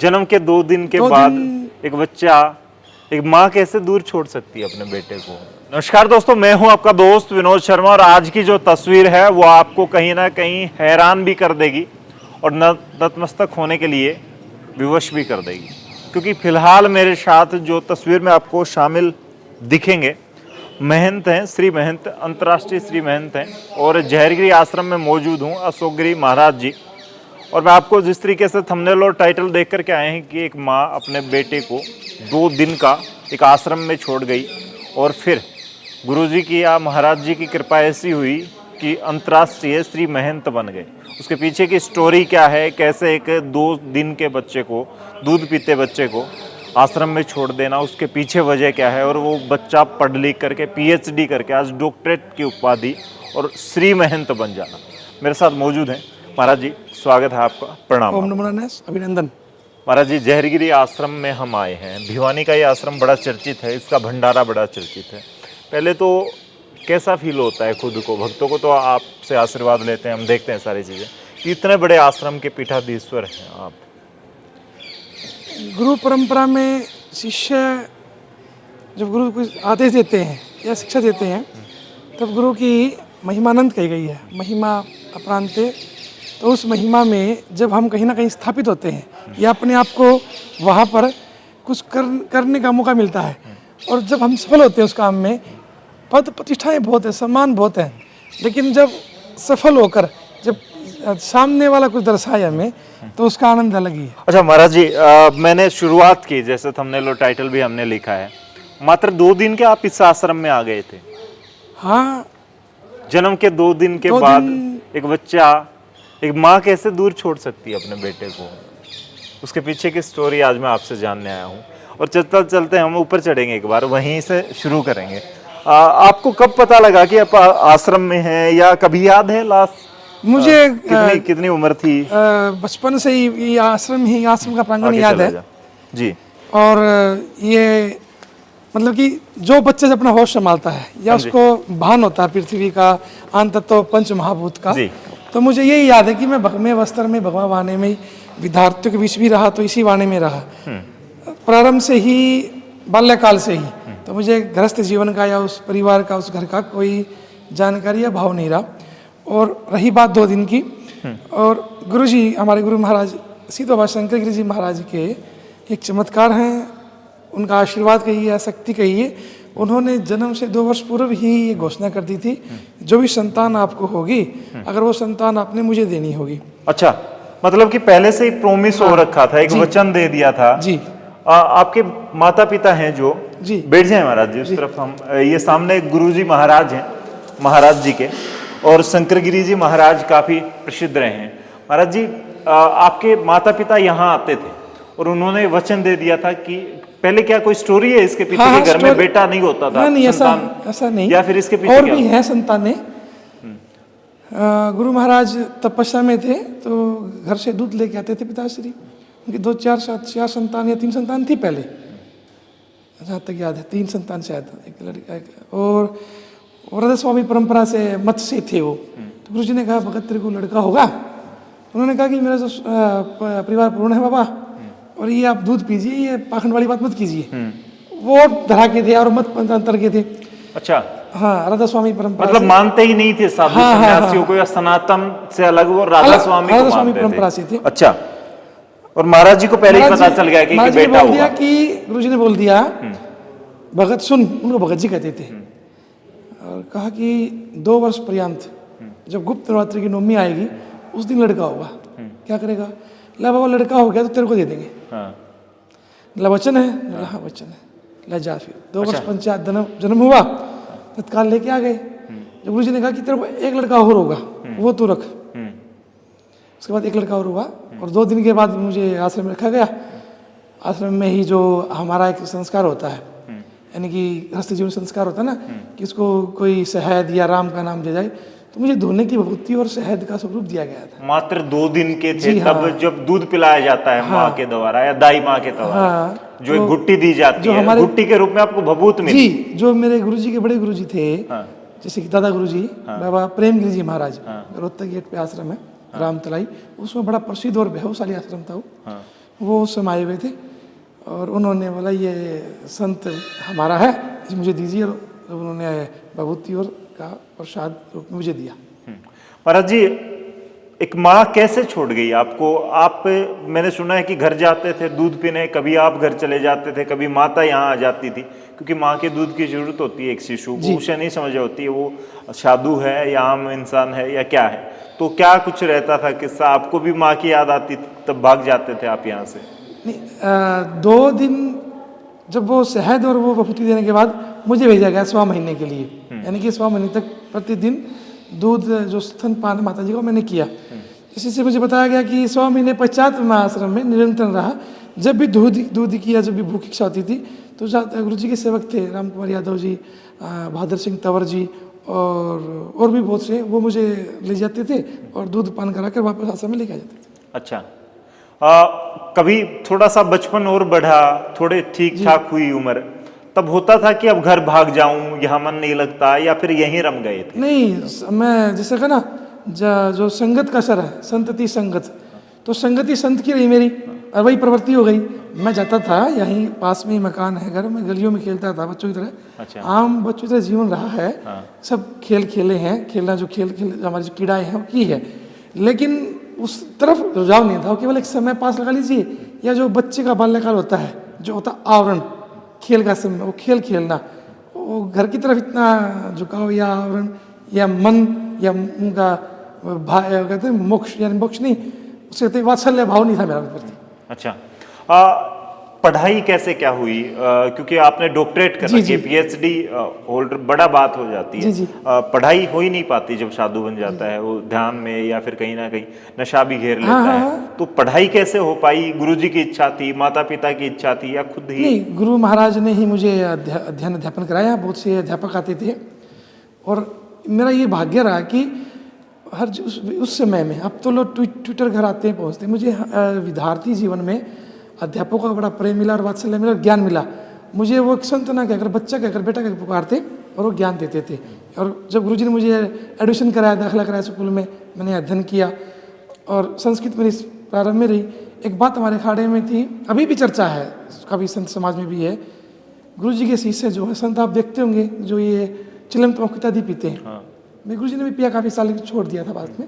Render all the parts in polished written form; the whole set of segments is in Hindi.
जन्म के 2 दिन के बाद एक बच्चा, एक माँ कैसे दूर छोड़ सकती है अपने बेटे को। नमस्कार दोस्तों, मैं हूं आपका दोस्त विनोद शर्मा और आज की जो तस्वीर है वो आपको कहीं ना कहीं हैरान भी कर देगी और नतमस्तक होने के लिए विवश भी कर देगी, क्योंकि फिलहाल मेरे साथ जो तस्वीर में आपको शामिल दिखेंगे महंत हैं, श्री महंत, अंतर्राष्ट्रीय श्री महंत हैं और जहरगिरी आश्रम में मौजूद हूँ, अशोक गिरी महाराज जी। और मैं आपको जिस तरीके से थंबनेल और टाइटल देख करके आए हैं कि एक माँ अपने बेटे को 2 दिन का एक आश्रम में छोड़ गई और फिर गुरुजी की या महाराज जी की कृपा ऐसी हुई कि अंतर्राष्ट्रीय श्री महंत बन गए। उसके पीछे की स्टोरी क्या है, कैसे एक 2 दिन के बच्चे को, दूध पीते बच्चे को आश्रम में छोड़ देना, उसके पीछे वजह क्या है, और वो बच्चा पढ़ लिख करके PhD करके आज डॉक्टरेट की उपाधि और श्री महंत बन जाना। मेरे साथ मौजूद हैं महाराज जी, स्वागत है आपका, प्रणाम। ओम नमो नारायण, अभिनंदन। महाराज जी, जहरगिरी आश्रम में हम आए हैं। भिवानी का ये आश्रम बड़ा चर्चित है, इसका भंडारा बड़ा चर्चित है। पहले तो कैसा फील होता है खुद को? भक्तों को तो आपसे आशीर्वाद लेते हैं, हम देखते हैं सारी चीज़ें, इतने बड़े आश्रम के पीठाधीश्वर हैं आप। गुरु परंपरा में शिष्य जब गुरु को आदेश देते हैं या शिक्षा देते हैं तब गुरु की महिमानंद कही गई है, महिमा अपरांते। तो उस महिमा में जब हम कहीं ना कहीं स्थापित होते हैं या अपने आप को वहाँ पर कुछ करने का मौका मिलता है और जब हम सफल होते हैं उस काम में, पद प्रतिष्ठाएं बहुत है, सम्मान बहुत है, लेकिन जब सफल होकर जब सामने वाला कुछ दर्शाए हमें तो उसका आनंद अलग ही है। अच्छा महाराज जी, मैंने शुरुआत की, जैसे थंबनेल और टाइटल भी हमने लिखा है, मात्र 2 दिन के आप इस आश्रम में आ गए थे। हाँ, जन्म के 2 दिन के बाद एक बच्चा, एक माँ कैसे दूर छोड़ सकती है अपने बेटे को? उसके पीछे की स्टोरी आज मैं आपसे जानने आया हूँ। और चलते चलते हम ऊपर चढ़ेंगे, एक बार वहीं से शुरू करेंगे। आपको कब पता लगा कि आप आश्रम में हैं, या कभी याद है लास्ट मुझे कितनी उम्र थी? बचपन से ही ये आश्रम का प्रांगण याद है जी। और ये मतलब कि जो बच्चे अपना होश संभालता है या उसको भान होता है पृथ्वी का, अंत तत्व पंच महाभूत का, तो मुझे यही याद है कि मैं वस्त्र में भगवान वाणी में विद्यार्थियों के बीच भी रहा तो इसी वाणी में रहा, प्रारंभ से ही, बाल्यकाल से ही। तो मुझे गृहस्थ जीवन का या उस परिवार का, उस घर का कोई जानकारी या भाव नहीं रहा। और रही बात 2 दिन की, और गुरुजी, हमारे गुरु महाराज सिद्ध बाबा शंकर गिरी जी महाराज के एक चमत्कार हैं, उनका आशीर्वाद कहिए या शक्ति कहिए, उन्होंने जन्म से 2 वर्ष पूर्व ही ये घोषणा कर दी थी, जो भी संतान आपको होगी, अगर वो संतान आपने मुझे देनी होगी। अच्छा, मतलब कि पहले से ही प्रोमिस हो रखा था, एक वचन दे दिया था जी। आपके माता पिता हैं जो जी, बैठ जाए महाराज जी, उस तरफ हम, ये सामने गुरुजी महाराज हैं, महाराज जी के, और शंकर गिरी जी महाराज काफी प्रसिद्ध रहे हैं। महाराज जी, आपके माता पिता यहाँ आते थे और उन्होंने वचन दे दिया था कि पहले क्या कोई स्टोरी है इसके पीछे? हाँ, के घर में बेटा नहीं होता था? नहीं, ऐसा नहीं, या फिर इसके पीछे और क्या भी है संतानें। गुरु महाराज तपस्या में थे तो घर से दूध लेके आते थे पिताश्री, उनकी 2-4 संतान या 3 संतान थी पहले, जहाँ तक याद है 3 संतान शायद, एक लड़का। और राधा स्वामी परंपरा से मत से थे वो। तो गुरु जी ने कहा, भगत तेरे को लड़का होगा? उन्होंने कहा कि मेरा जो परिवार पूर्ण है बाबा, और ये आप दूध पीजिए, ये पाखंड वाली बात मत कीजिए। वो धरा के थे और मत अंतर के थे। अच्छा, हाँ, राधा स्वामी परंपरा, मतलब मानते ही नहीं थे साधु सन्यासियों को, या सनातन से अलग वो राधा स्वामी परंपरा से थे। अच्छा, और महाराज जी को पहले ही पता चल गया कि बेटा होगा? कि गुरुजी ने बोल दिया, भगत सुन, उनको भगत जी कहते थे, और कहा कि 2 वर्ष पर्यंत जब गुप्त नवरात्रि की नवमी आएगी उस दिन लड़का होगा। क्या करेगा? ला बाबा, लड़का हो गया तो तेरे को दे देंगे। ला वचन है? हाँ वचन है। ला जा, फिर 2 वर्ष पंचायत जन्म हुआ, तत्काल लेके आ गए। जब गुरु जी ने कहा कि तेरे को एक लड़का और होगा, वो तू रख। उसके बाद एक लड़का और हुआ, और 2 दिन के बाद मुझे आश्रम में रखा गया। आश्रम में ही जो हमारा एक संस्कार होता है, यानी कि गृहस्थ जीवन संस्कार होता है ना, कि इसको कोई शहद या राम का नाम दिया जाए, तो मुझे धोने की विभूति और शहद का स्वरूप दिया गया था। मात्र 2 दिन के थे तब जब दूध पिलाया जाता है माँ के द्वारा या दाई माँ के द्वारा, जो एक गुट्टी दी जाती है, गुट्टी के रूप में आपको भभूत मिली। जी, जो मेरे गुरुजी के बड़े गुरुजी थे, जैसे कि दादा गुरुजी, बाबा प्रेम गिरी जी महाराज, रोहतक गेट पे आश्रम है, रामतलाई, उसमें बड़ा प्रसिद्ध और वैभवशाली आश्रम था वो। वो उस समय आए हुए थे और उन्होंने बोला ये संत हमारा है, इसे मुझे दीजिए, और उन्होंने भभूति और का प्रसाद रूप में मुझे दिया। महाराज जी, एक माँ कैसे छोड़ गई आपको? आप, मैंने सुना है कि घर जाते थे दूध पीने, कभी आप घर चले जाते थे, कभी माता यहाँ आ जाती थी, क्योंकि माँ के दूध की जरूरत होती है एक शिशु को, उसे नहीं समझ होती है वो साधु है या आम इंसान है या क्या है। तो क्या कुछ रहता था किस्सा? आपको भी माँ की याद आती तब भाग जाते थे आप यहाँ से? नहीं, 2 दिन जब वो शहद और वो भभूति देने के बाद मुझे भेजा गया 1.25 महीने के लिए, यानी कि 1.25 महीने तक प्रतिदिन दूध जो स्तनपान माता जी को मैंने किया। इसी से मुझे बताया गया कि 100 महीने पश्चात मैं आश्रम में निरंतर रहा। जब भी दूध की या जब भी भूख इच्छा होती थी तो गुरु जी के सेवक थे राम कुमार यादव जी, बहादुर सिंह तंवर जी और भी बहुत से, वो मुझे ले जाते थे और दूध पान करा कर वापस आश्रम में लेके आ जाते थे। अच्छा, कभी थोड़ा सा बचपन और बढ़ा, थोड़े ठीक ठाक हुई उम्र, तब होता था कि अब घर भाग जाऊं, यहाँ मन नहीं लगता, या फिर यहीं रम गए थे? नहीं, मैं जैसे कहा ना, जो संगत का असर है, संतति संगत, तो संगति संत की रही मेरी और वही प्रवृत्ति हो गई। मैं जाता था, यहीं पास में ही मकान है, घर में गलियों में खेलता था बच्चों की तरह। अच्छा। आम बच्चों की तरह जीवन रहा है। हाँ। सब खेल खेले हैं, खेलना जो खेल हमारी जो कीड़ाएं हैं वो की है, लेकिन उस तरफ रुझाव नहीं था। वो केवल एक समय पास लगा लीजिए, या जो बच्चे का बाल्यकाल होता है, जो होता आवरण खेल का समय, वो खेल खेलना, वो घर की तरफ इतना झुकाव या आवरण या मन या उनका कहते हैं मोक्ष, यानी मोक्ष नहीं, उससे कहते वात्सल्य भाव नहीं था मेरा उनके प्रति। अच्छा, पढ़ाई कैसे क्या हुई? क्योंकि आपने डॉक्टरेट कर रखी है, पीएचडी होल्डर, बड़ा बात हो जाती है। जी। पढ़ाई हो ही नहीं पाती जब साधु बन जाता है, वो ध्यान में या फिर कहीं ना कहीं नशा भी घेर लेता है। तो पढ़ाई कैसे हो पाई? गुरुजी की इच्छा थी, माता पिता की इच्छा थी, या खुद ही? नहीं, गुरु महाराज ने ही मुझे अध्ययन अध्यापन कराया। बहुत से अध्यापक आते थे और मेरा ये भाग्य रहा कि हर उस समय में, अब तो लोग ट्विटर घर आते हैं पहुँचते, मुझे विद्यार्थी जीवन में अध्यापकों का बड़ा प्रेम मिला और वात्सल्य मिला और ज्ञान मिला। मुझे वो संत ना कहकर, बच्चा कहकर, बेटा कहकर पुकारते और वो ज्ञान देते थे। और जब गुरुजी ने मुझे एडमिशन कराया, दाखिला कराया स्कूल में, मैंने अध्ययन किया और संस्कृत मेरी प्रारंभ में रही। एक बात हमारे अखाड़े में थी, अभी भी चर्चा है, काफ़ी संत समाज में भी है, गुरुजी के शिष्य जो है संत, आप देखते होंगे जो ये चिलम तमोक्तादि पीते हैं। हाँ। मैं गुरुजी ने भी पिया, काफ़ी साल छोड़ दिया था बाद में।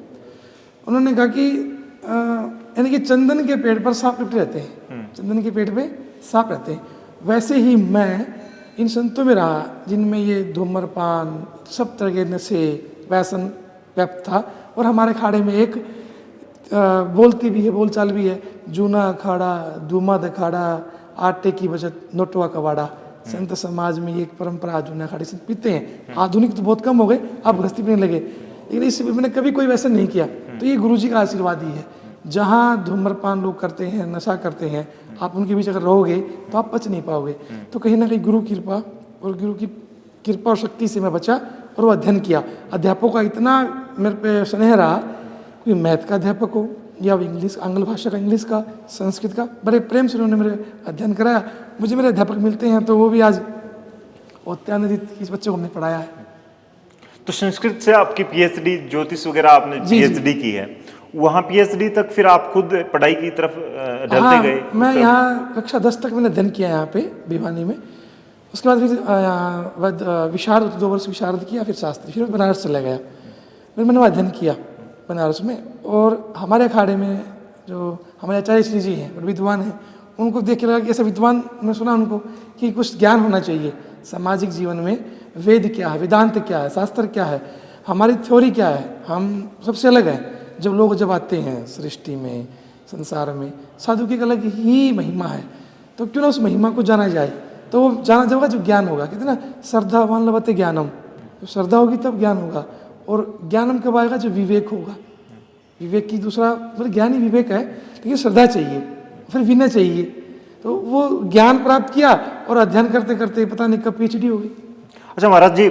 उन्होंने कहा कि यानी कि चंदन के पेड़ पर सांप लिपटे रहते हैं, चंदन के पेड़ पे सांप रहते हैं, वैसे ही मैं इन संतों में रहा जिनमें ये धूम्रपान, सब तरह के नशे, व्यसन व्याप्त था। और हमारे अखाड़े में एक बोलती भी है, बोलचाल भी है, जूना अखाड़ा, दूमद अखाड़ा, आटे की बचत, नोटवा कबाड़ा। संत समाज में ये एक परंपरा, जूना अखाड़े से पीते हैं। आधुनिक तो बहुत कम हो गए, अब गृहस्थी पीने लगे, लेकिन इस मैंने कभी कोई वैसा नहीं किया। तो ये गुरुजी का आशीर्वाद ही है। जहाँ धूम्रपान लोग करते हैं, नशा करते हैं, आप उनके बीच अगर रहोगे तो आप बच नहीं पाओगे। तो कहीं ना कहीं गुरु कृपा और गुरु की कृपा और शक्ति से मैं बचा और वो अध्ययन किया। अध्यापकों का इतना मेरे पे स्नेह रहा, कोई मैथ का अध्यापक हो या इंग्लिश, आंग्ल भाषा का, इंग्लिश का, संस्कृत का, बड़े प्रेम से उन्होंने मेरे अध्ययन कराया। मुझे मेरे अध्यापक मिलते हैं तो वो भी आज उत्यानंदित, इस बच्चे को हमने पढ़ाया है। तो संस्कृत से आपकी पीएचडी, ज्योतिष वगैरह आपने पीएचडी की है, वहाँ पीएचडी तक फिर आप खुद पढ़ाई की तरफ ढलते गए? मैं यहाँ कक्षा 10 तक मैंने अध्ययन किया यहाँ पे भिवानी में। उसके बाद फिर विशारद, 2 वर्ष विशारद किया, फिर शास्त्री, फिर बनारस चला गया। फिर मैंने वहाँ अध्ययन किया बनारस में। और हमारे अखाड़े में जो हमारे आचार्य श्री जी हैं, विद्वान हैं, उनको देख के लगा कि ऐसा विद्वान, मैं सुना उनको कि कुछ ज्ञान होना चाहिए सामाजिक जीवन में। वेद क्या है, वेदांत क्या है, शास्त्र क्या है, हमारी थ्योरी क्या है, हम सबसे अलग हैं। जब आते हैं सृष्टि में, संसार में, साधु की एक अलग ही महिमा है, तो क्यों ना उस महिमा को जाना जाए। तो वो जाना जाएगा जो ज्ञान होगा, कहते ना श्रद्धावान लभते ज्ञानम, तो श्रद्धा होगी तब ज्ञान होगा। और ज्ञानम कब आएगा? जो विवेक होगा। विवेक की दूसरा मतलब ज्ञान ही विवेक है, लेकिन श्रद्धा चाहिए, फिर विनय चाहिए। तो वो ज्ञान प्राप्त किया और अध्ययन करते करते पता नहीं कब पीएचडी हो गई। अच्छा महाराज जी,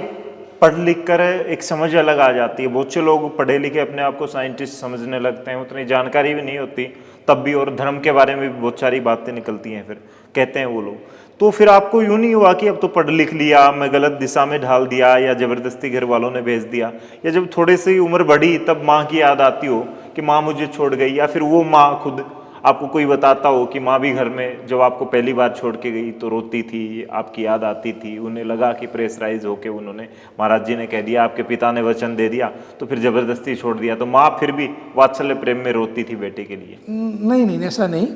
पढ़ लिख कर एक समझ अलग आ जाती है। बहुत से लोग पढ़े लिखे अपने आप को साइंटिस्ट समझने लगते हैं, उतनी जानकारी भी नहीं होती तब भी, और धर्म के बारे में भी बहुत सारी बातें निकलती हैं, फिर कहते हैं वो लोग। तो फिर आपको यूँ नहीं हुआ कि अब तो पढ़ लिख लिया, मैं गलत दिशा में ढाल दिया, या ज़बरदस्ती घर वालों ने भेज दिया, या जब थोड़े से उम्र बढ़ी तब माँ की याद आती हो कि माँ मुझे छोड़ गई, या फिर वो माँ खुद आपको कोई बताता हो कि माँ भी घर में जब आपको पहली बार छोड़ के गई तो रोती थी, आपकी याद आती थी, उन्हें लगा कि प्रेशराइज होके उन्होंने, महाराज जी ने कह दिया, आपके पिता ने वचन दे दिया तो फिर जबरदस्ती छोड़ दिया, तो माँ फिर भी वात्सल्य प्रेम में रोती थी बेटे के लिए? नहीं नहीं, ऐसा नहीं।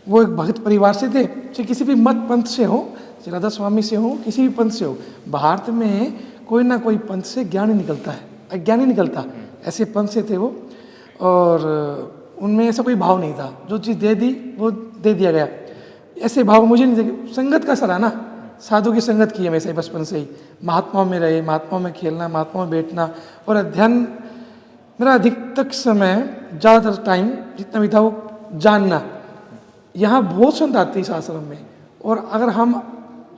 वो एक भक्त परिवार से थे, चाहे किसी भी मत पंथ से हो, चाहे राधा स्वामी से हो, किसी भी पंथ से हो। भारत में कोई ना कोई पंथ से ज्ञान ही निकलता है, अज्ञान ही निकलता। ऐसे पंथ से थे वो, और उनमें ऐसा कोई भाव नहीं था, जो चीज़ दे दी वो दे दिया गया, ऐसे भाव मुझे नहीं थे। संगत का सराहना, साधु की संगत की हमेशा ही, बचपन से ही महात्माओं में रहे, महात्माओं में खेलना, महात्माओं में बैठना, और अध्ययन मेरा अधिकतर समय, ज़्यादातर टाइम जितना भी था वो जानना। यहाँ बहुत संत आते हैं इस आश्रम में, और अगर हम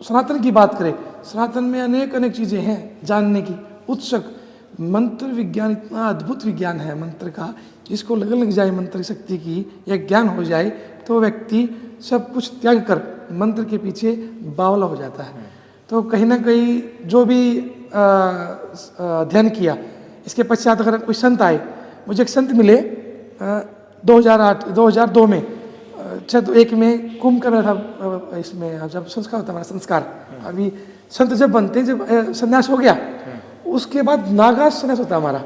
सनातन की बात करें, सनातन में अनेक अनेक चीज़ें हैं जानने की, उत्सुक। मंत्र विज्ञान इतना अद्भुत विज्ञान है मंत्र का, जिसको लगन लग जाए मंत्र शक्ति की या ज्ञान हो जाए तो व्यक्ति सब कुछ त्याग कर मंत्र के पीछे बावला हो जाता है। तो कहीं ना कहीं जो भी अध्ययन किया, इसके पश्चात अगर कोई संत आए, मुझे एक संत मिले 2002 में, 1 में कुंभ का मेरा था, इसमें जब संस्कार होता है हमारा संस्कार, अभी संत जब बनते हैं, जब संन्यास हो गया उसके बाद नागा संन्यास होता है हमारा,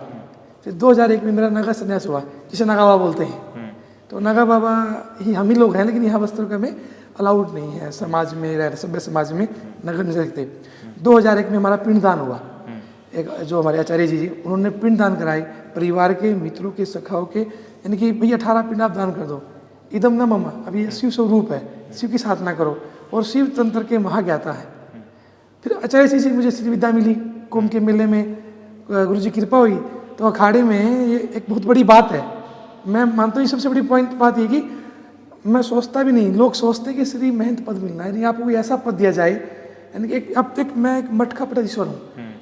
फिर 2001 में मेरा नागा संन्यास हुआ, जिसे नागा बाबा बोलते हैं। तो नागा बाबा ही हम ही लोग हैं, लेकिन यहाँ वस्त्रों का में अलाउड नहीं है, समाज में, सभ्य समाज में नगर नहीं सकते। 2001 में हमारा पिंडदान हुआ, एक जो हमारे आचार्य जी उन्होंने पिंडदान कराई, परिवार के, मित्रों के, सखाओं के, यानी कि भैया 18 पिंड आप दान कर दो, इदम न ममा। अब ये शिव स्वरूप है, शिव की साधना करो, और शिव तंत्र के महाज्ञाता है। फिर आचार्य जी से मुझे श्री विद्या मिली, कुंभ के मेले में गुरु जी की कृपा हुई, तो अखाड़े में ये एक बहुत बड़ी बात है। मैं मानता हूँ सबसे बड़ी बात ये कि मैं सोचता भी नहीं, लोग सोचते कि श्री महंत पद मिलना है, नहीं आपको कोई ऐसा पद दिया जाए, यानी कि अब तक मैं एक मठ का पटाधीश्वर हूँ,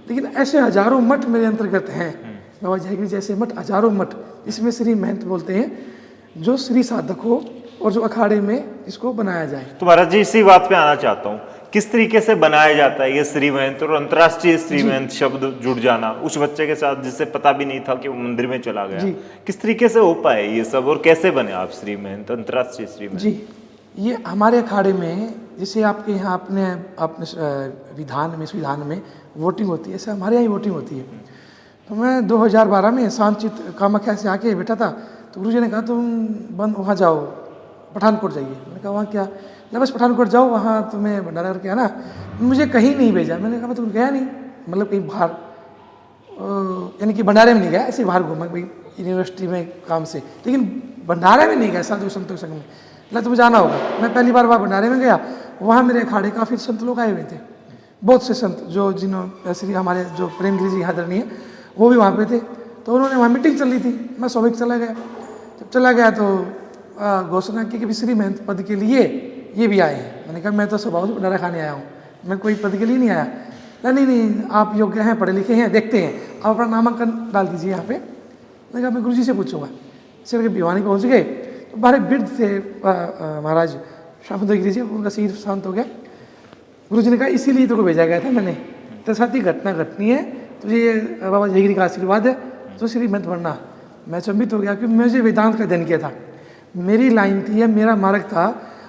लेकिन ऐसे हजारों मठ मेरे अंतर्गत हैं, बाबा जयगिरी जैसे मठ, हजारों मठ, इसमें श्री महंत बोलते हैं, जो श्री साधक हो और जो अखाड़े में इसको बनाया जाए। तो महाराज जी इसी बात पे आना चाहता हूँ, किस तरीके से बनाया जाता है ये श्री महंत और अंतर्राष्ट्रीय श्री महंत शब्द जुड़ जाना उस बच्चे के साथ जिसे पता भी नहीं था कि वो मंदिर में चला गया, किस तरीके से हो पाए ये सब, और कैसे बने आप श्री महंत, अंतर्राष्ट्रीय श्री महंत? जी, ये हमारे अखाड़े में, जैसे आपके यहाँ अपने विधान में, संविधान में वोटिंग होती है, ऐसे हमारे यहाँ ही वोटिंग होती है। तो मैं 2012 में शांतचित कामाख्या से आके बैठा था, तो गुरु जी ने कहा तुम वहाँ जाओ, पठानकोट जाइए। मैंने कहा वहाँ क्या? ना बस पठानकोट जाओ, वहाँ तुम्हें भंडारा करके आना। मुझे कहीं नहीं भेजा। मैंने कहा मैं तुम गया नहीं, मतलब कहीं बाहर, यानी कि भंडारे में नहीं गया, ऐसे बाहर घूमा भाई यूनिवर्सिटी में काम से, लेकिन भंडारे में नहीं गया साधु संतों संग में। ना तुम्हें जाना होगा। मैं पहली बार वहाँ भंडारे में गया, वहाँ मेरे अखाड़े काफ़ी संत लोग आए हुए थे, बहुत से संत, जो जिन्होंने श्री हमारे जो प्रेमगिरी जी आदरणीय है वो भी वहाँ पे थे। तो उन्होंने वहाँ मीटिंग चल रही थी, मैं स्वाभाविक चला गया। जब चला गया तो घोषणा की कि श्री महंत पद के लिए ये भी आए हैं। मैंने कहा मैं तो स्वभाव से भंडारा खाने आया हूँ, मैं कोई पद के लिए नहीं आया। नहीं, आप योग्य हैं, पढ़े लिखे हैं, देखते हैं, आप अपना नामांकन डाल दीजिए यहाँ पे। मैंने कहा मैं गुरु जी से पूछूंगा। सिर के भिवानी पहुँच गए तो बाहर वृद्ध थे महाराज श्यामसुंदर गिरी जी, उनका शरीर शांत हो गया। गुरु जी ने कहा इसीलिए तो भेजा गया था मैंने, तेरे साथ ही घटना घटनी है, तुझे ये बाबा जयगिरी का आशीर्वाद है, तो श्री महंत बनना। मैं चंबित हो गया क्योंकि मुझे वेदांत का अध्ययन किया था, मेरी लाइन थी, मेरा मार्ग था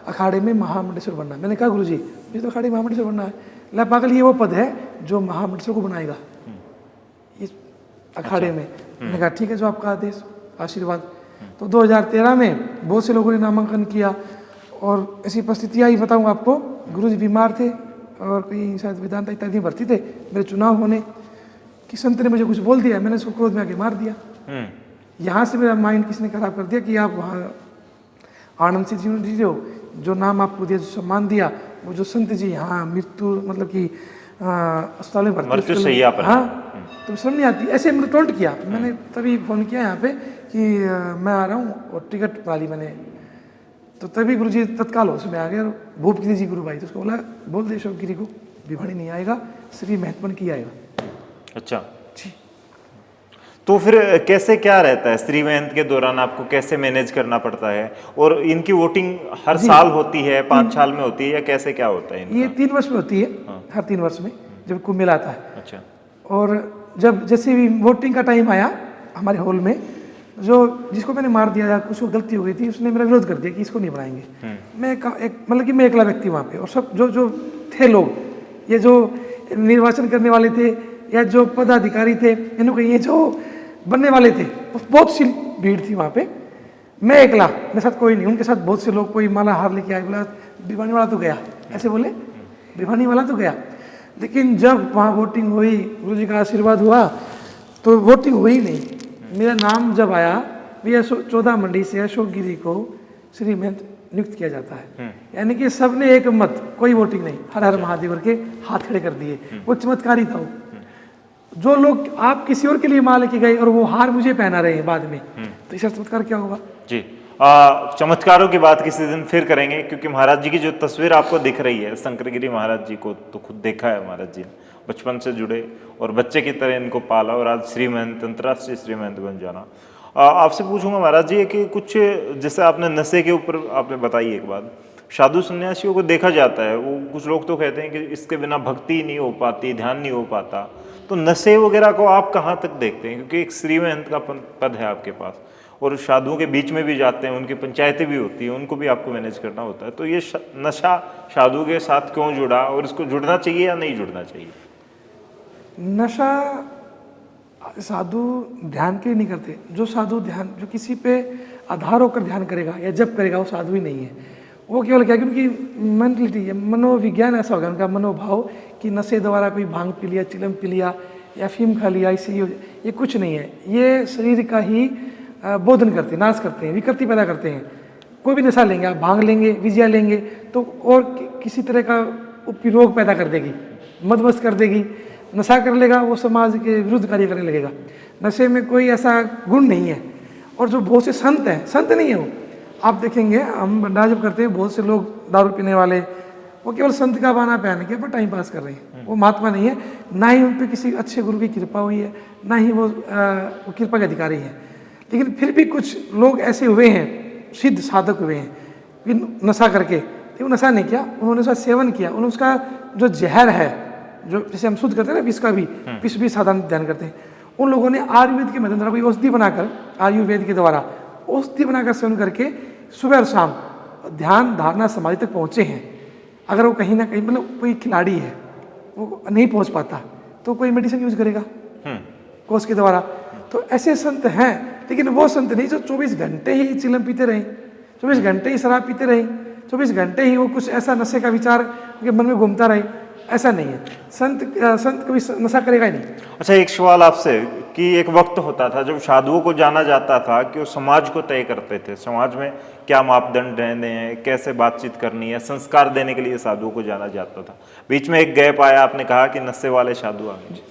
अखाड़े में महामंडलेश्वर बनना। मैंने कहा गुरु जी मुझे तो अखाड़े में महामंडलेश्वर बनना है। ला पागल, ये वो पद है जो महामंडलेश्वर को बनाएगा इस अखाड़े में। मैंने कहा ठीक है, जो आपका आदेश, आशीर्वाद। तो 2013 में बहुत से लोगों ने नामांकन किया, और ऐसी परिस्थितियाँ ही बताऊँ आपको, गुरु जी बीमार थे और कहीं शायद वेदांता इत्यादि भर्ती थे, मेरे चुनाव होने कि संत ने मुझे कुछ बोल दिया, मैंने उसको क्रोध में आके मार दिया। यहाँ से मेरा माइंड किसने खराब कर दिया कि आप वहाँ आनंद से जीवन जी हो, जो नाम आपको दिया, जो सम्मान दिया, वो जो संत जी यहाँ मृत्यु मतलब कि अस्पताल में भर्ती, हाँ, तो समझ नहीं आती। ऐसे मतलब टोंट किया। मैंने तभी फ़ोन किया यहाँ पे कि मैं आ रहा हूँ, और टिकट पा ली मैंने। तो तभी गुरु जी तत्काल उसमें आ गए, भूप गिरी जी गुरु भाई, तो उसको बोला बोल दे शोक गिरी को भिवानी नहीं आएगा, श्री महंत बन के आएगा। अच्छा जी। तो फिर कैसे क्या रहता है श्री महंत के दौरान, आपको कैसे मैनेज करना पड़ता है, और इनकी वोटिंग हर साल होती है, 5 साल में होती है, या कैसे क्या होता है इनका? ये 3 वर्ष में होती है। हाँ। हर 3 वर्ष में जब कुंभ मेला आता है। अच्छा। और जब जैसे भी वोटिंग का टाइम आया हमारे हॉल में, जो जिसको मैंने मार दिया या कुछ गलती हो गई थी, उसने मेरा विरोध कर दिया कि इसको नहीं बनाएंगे। मैं मतलब कि मैं अकेला व्यक्ति वहाँ पे, और सब जो जो थे लोग, ये जो निर्वाचन करने वाले थे या जो पदाधिकारी थे, इन्हों को ये जो बनने वाले थे, बहुत सी भीड़ थी वहाँ पे। मैं अकेला, मेरे साथ कोई नहीं, उनके साथ बहुत से लोग, कोई माला हार लेके आए, बोला भिवानी वाला तो गया, ऐसे बोले भिवानी वाला तो गया। लेकिन जब वहाँ वोटिंग हुई, गुरु जी का आशीर्वाद हुआ, तो वोटिंग हुई नहीं। मेरा नाम जब आया, भैया 14 मंडी से अशोक गिरी को श्री महंत नियुक्त किया जाता है, यानी कि सबने एक मत, कोई वोटिंग नहीं, हर हर महादेव के हाथ खड़े कर दिए। वो चमत्कारी था। वो जो लोग आप किसी और के लिए मां लेके गए और वो हार मुझे पहना रहे हैं बाद में, तो इसका चमत्कार क्या होगा जी। चमत्कारों की बात किसी दिन फिर करेंगे, क्योंकि महाराज जी की जो तस्वीर आपको दिख रही है, शंकरगिरी महाराज जी को तो खुद देखा है महाराज जी ने, बचपन से जुड़े और बच्चे की तरह इनको पाला और आज श्री महंत, अंतर्राष्ट्रीय श्री महंत बन जाना। आपसे पूछूंगा महाराज जी कि कुछ जैसे आपने नशे के ऊपर आपने बताई एक बात, साधु सन्यासियों को देखा जाता है, वो कुछ लोग तो कहते हैं कि इसके बिना भक्ति नहीं हो पाती, ध्यान नहीं हो पाता, तो नशे वगैरह को आप कहाँ तक देखते हैं? क्योंकि एक श्री महंत का पद है आपके पास और साधुओं के बीच में भी जाते हैं, उनकी पंचायतें भी होती हैं, उनको भी आपको मैनेज करना होता है, तो ये नशा साधु के साथ क्यों जुड़ा और इसको जुड़ना चाहिए या नहीं जुड़ना चाहिए? नशा साधु ध्यान के लिए नहीं करते। जो साधु ध्यान, जो किसी पे आधार होकर ध्यान करेगा या जप करेगा, वो साधु ही नहीं है। वो केवल क्या, क्योंकि मेंटलिटी है, मनोविज्ञान ऐसा होगा उनका, मनोभाव कि नशे द्वारा कोई भांग पी लिया, चिलम पी लिया या फीम खा लिया, इससे ये कुछ नहीं है। ये शरीर का ही बोधन करते हैं, नाश करते हैं, विकृति पैदा करते हैं। कोई भी नशा लेंगे, आप भांग लेंगे, विजया लेंगे, तो और किसी तरह का उपरोग पैदा कर देगी, मदमस्त कर देगी। नशा कर लेगा, वो समाज के विरुद्ध कार्य करने लगेगा। नशे में कोई ऐसा गुण नहीं है। और जो बहुत से संत हैं, संत नहीं है वो, आप देखेंगे हम भंडारा जब करते हैं, बहुत से लोग दारू पीने वाले, वो केवल संत का बहाना पहन के अपना टाइम पास कर रहे हैं। वो महात्मा नहीं है, ना ही उन पर किसी अच्छे गुरु की कृपा हुई है, ना ही वो कृपा के अधिकारी हैं। लेकिन फिर भी कुछ लोग ऐसे हुए हैं, सिद्ध साधक हुए हैं, कि नशा करके, लेकिन वो नशा नहीं किया, उन्होंने उसका सेवन किया। उन्होंने उसका जो जहर है, जो जैसे हम शुद्ध करते हैं ना, विष का भी, विष भी साधारण ध्यान करते हैं, उन लोगों ने आयुर्वेद के माध्यम द्वारा कोई औषधि बनाकर, आयुर्वेद के द्वारा औषधि बनाकर सेवन करके सुबह और शाम ध्यान धारणा समाधि तक पहुँचे हैं। अगर वो कहीं ना कहीं, मतलब कोई खिलाड़ी है, वो नहीं पहुँच पाता, तो कोई मेडिसिन यूज करेगा कोर्स के द्वारा। तो ऐसे संत हैं, लेकिन वो संत नहीं जो 24 घंटे ही चिलम पीते रहें, 24 घंटे ही शराब पीते रहें, 24 घंटे ही वो कुछ ऐसा नशे का विचार उनके मन में घूमता रहे। ऐसा नहीं है। संत कभी नशा करेगा ही नहीं। अच्छा, एक सवाल आपसे कि एक वक्त होता था जब साधुओं को जाना जाता था कि वो समाज को तय करते थे, समाज में क्या मापदंड रहने हैं, कैसे बातचीत करनी है, संस्कार देने के लिए साधुओं को जाना जाता था। बीच में एक गैप आया, आपने कहा कि नशे वाले साधु आ गए।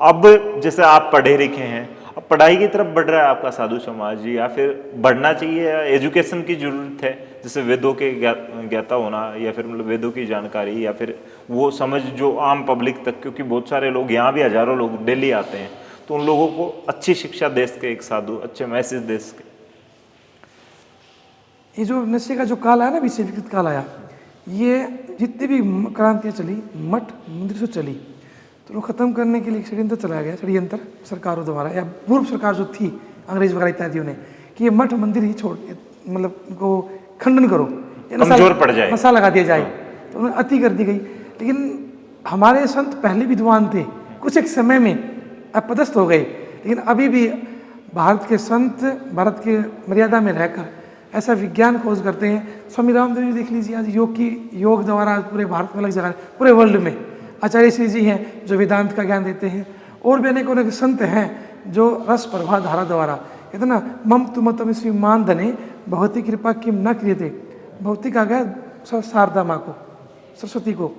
अब जैसे आप पढ़े लिखे हैं, अब पढ़ाई की तरफ बढ़ रहा है आपका साधु समाज, या फिर बढ़ना चाहिए, या एजुकेशन की जरूरत है, जैसे वेदों के ज्ञाता होना, या फिर मतलब वेदों की जानकारी, या फिर वो समझ जो आम पब्लिक तक, क्योंकि बहुत सारे लोग यहाँ भी हजारों लोग डेली आते हैं, तो उन लोगों को अच्छी शिक्षा दे सके एक साधु, अच्छे मैसेज दे सके। ये जो नशे का जो काल आया ना, विषय विकृत काल आया, ये जितनी भी क्रांतियाँ चली, मठ मंदिर से चली, तो वो खत्म करने के लिए षड्यंत्र चलाया गया, षड्यंत्र सरकारों द्वारा या पूर्व सरकार जो थी, अंग्रेज वगैरह इत्यादियों ने, कि ये मठ मंदिर ही छोड़, मतलब इनको खंडन करो, कमजोर पड़ जाए, नशा लगा दिया जाए, तो उन्हें अति कर दी गई। लेकिन हमारे संत पहले विद्वान थे, कुछ एक समय में अपदस्थ हो गए, लेकिन अभी भी भारत के संत भारत के मर्यादा में रहकर ऐसा विज्ञान खोज करते हैं। स्वामी रामदेव जी देख लीजिए, आज योग द्वारा पूरे भारत में अलग जगह, पूरे वर्ल्ड में आचार्य श्री जी हैं जो वेदांत का ज्ञान देते हैं, और भी अनेक संत हैं जो रस प्रभा धारा द्वारा, कहते ना, मम तुम श्री मान धने भगवती कृपा किम न क्रियते, भौतिक आ गया शारदा माँ को, सरस्वती को।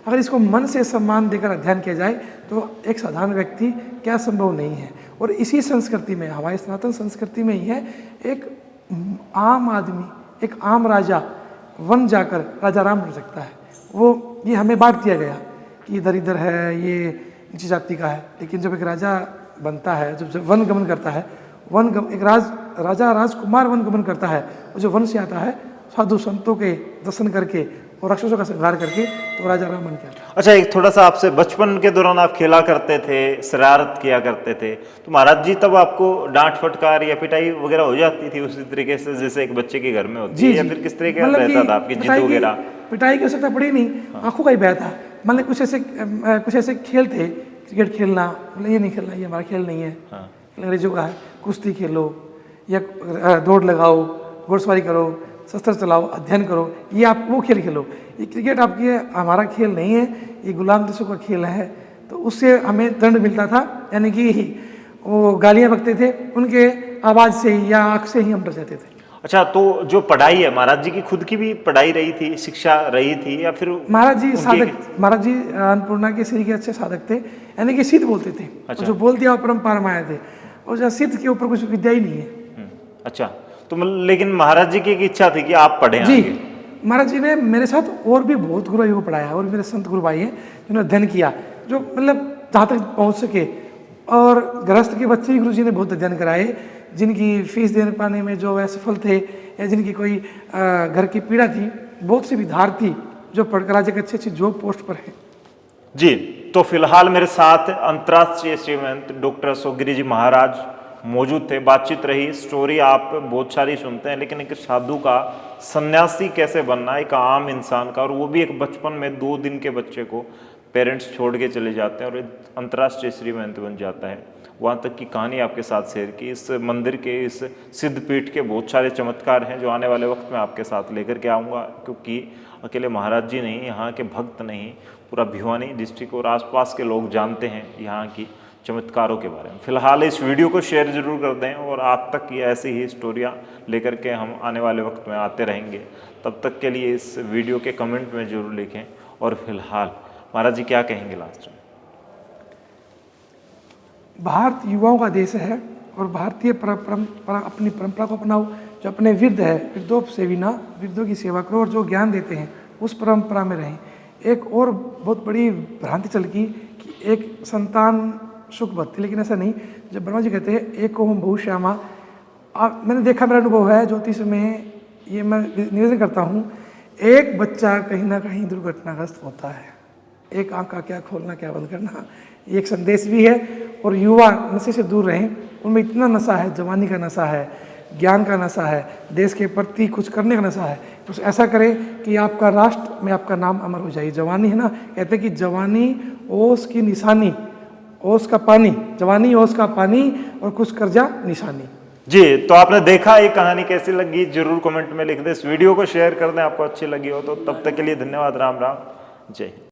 अगर इसको मन से सम्मान देकर अध्ययन किया जाए तो एक साधारण व्यक्ति क्या संभव नहीं है। और इसी संस्कृति में, हमारी सनातन संस्कृति में ही है, एक आम आदमी, एक आम राजा वन जाकर राजा राम बन सकता है। वो ये हमें बांट दिया गया कि ये दरिद्र है, ये नीची जाति का है, लेकिन जब एक राजा बनता है, जब वन गमन करता है, एक राजा राजकुमार वन गमन करता है, वो जो वन से आता है, साधु संतों के दर्शन करके और राक्षसों का संहार करके तो राजा राम बन गया था। अच्छा, एक थोड़ा सा आपसे, बचपन के दौरान आप खेला करते थे, शरारत किया करते थे, तो महाराज जी तब आपको डांट फटकार या पिटाई वगैरह हो जाती थी उसी तरीके से जैसे एक बच्चे के घर में होती है, या फिर किस तरीके का रहता था आपकी जिद वगैरह? पिटाई की आवश्यकता पड़ी नहीं, आंखों का ही बह था। मान ली कुछ ऐसे खेल थे, क्रिकेट खेलना, मतलब ये नहीं खेलना, ये हमारा खेल नहीं है, अंग्रेजों का है। कुश्ती खेलो या दौड़ लगाओ, घुड़सवारी करो, शस्त्र चलाओ, अध्ययन करो, ये आप वो खेल खेलो। ये क्रिकेट आपकी हमारा खेल नहीं है, ये गुलाम देशों का खेल है। तो उससे हमें दंड मिलता था, यानी कि वो गालियाँ बकते थे, उनके आवाज़ से ही या आँख से ही हम डर जाते थे। अच्छा, तो जो पढ़ाई है, महाराज जी की खुद की भी पढ़ाई रही थी, शिक्षा रही थी, या फिर महाराज जी साधक, महाराज जी अन्नपूर्णा के श्री के अच्छे साधक थे, यानी कि सिद्ध बोलते थे। अच्छा। जो बोल दिया वो परम्परा में आए थे, और जो सिद्ध के ऊपर कुछ विद्या ही नहीं है। अच्छा, तो लेकिन महाराज जी की एक इच्छा थी कि आप पढ़ें जी आगे। महाराज जी ने मेरे साथ और भी बहुत गुरु को पढ़ाया, और मेरे संत गुरु भाई हैं जिन्होंने अध्ययन किया, जो मतलब जहाँ तक पहुँच सके। और गृहस्थ के बच्चे भी गुरु जी ने बहुत अध्ययन कराए, जिनकी फीस देने पाने में जो असफल थे, या जिनकी कोई घर की पीड़ा थी, बहुत सी विद्यार्थी जो पढ़कर आज एक अच्छी अच्छी जॉब पोस्ट पर है। जी, तो फिलहाल मेरे साथ अंतर्राष्ट्रीय श्रीमंत डॉक्टर अशोकगिरी जी महाराज मौजूद थे, बातचीत रही। स्टोरी आप बहुत सारी सुनते हैं, लेकिन एक साधु का, सन्यासी कैसे बनना, एक आम इंसान का, और वो भी एक बचपन में 2 दिन के बच्चे को पेरेंट्स छोड़ के चले जाते हैं और अंतर्राष्ट्रीय श्रीमंत बन जाता है, वहाँ तक की कहानी आपके साथ शेयर की। इस मंदिर के, इस सिद्धपीठ के बहुत सारे चमत्कार हैं जो आने वाले वक्त में आपके साथ लेकर के आऊँगा, क्योंकि अकेले महाराज जी नहीं, यहाँ के भक्त नहीं, पूरा भिवानी डिस्ट्रिक्ट और आसपास के लोग जानते हैं यहाँ की चमत्कारों के बारे में। फिलहाल इस वीडियो को शेयर जरूर कर दें, और आप तक ये ऐसी ही स्टोरियाँ लेकर के हम आने वाले वक्त में आते रहेंगे। तब तक के लिए इस वीडियो के कमेंट में जरूर लिखें। और फिलहाल महाराज जी क्या कहेंगे लास्ट में? भारत युवाओं का देश है, और भारतीय परंपरा, अपनी परंपरा को अपनाओ। जो अपने वृद्ध है, वृद्धों से बिना, वृद्धों की सेवा करो, और जो ज्ञान देते हैं उस परंपरा में रहें। एक और बहुत बड़ी भ्रांति चल की कि एक संतान सुख भक्ति, लेकिन ऐसा नहीं। जब ब्रह्मा जी कहते हैं एक ओम बहुश्यामा, मैंने देखा, मेरा अनुभव है ज्योतिष में, ये मैं निवेदन करता हूँ, एक बच्चा कहीं ना कहीं दुर्घटनाग्रस्त होता है। एक आँख का क्या खोलना क्या बंद करना, ये एक संदेश भी है। और युवा नशे से दूर रहें, उनमें इतना नशा है, जवानी का नशा है, ज्ञान का नशा है, देश के प्रति कुछ करने का नशा है। तो ऐसा करें कि आपका राष्ट्र में आपका नाम अमर हो जाए। जवानी है ना, कहते हैं कि जवानी ओस की निशानी, ओस का पानी, जवानी ओस का पानी, और कुछ कर्जा निशानी। जी, तो आपने देखा ये कहानी कैसी लगी, जरूर कमेंट में लिख दें। इस वीडियो को शेयर कर दें आपको अच्छी लगी हो तो। तब तक के लिए धन्यवाद। राम राम, जय हिंद।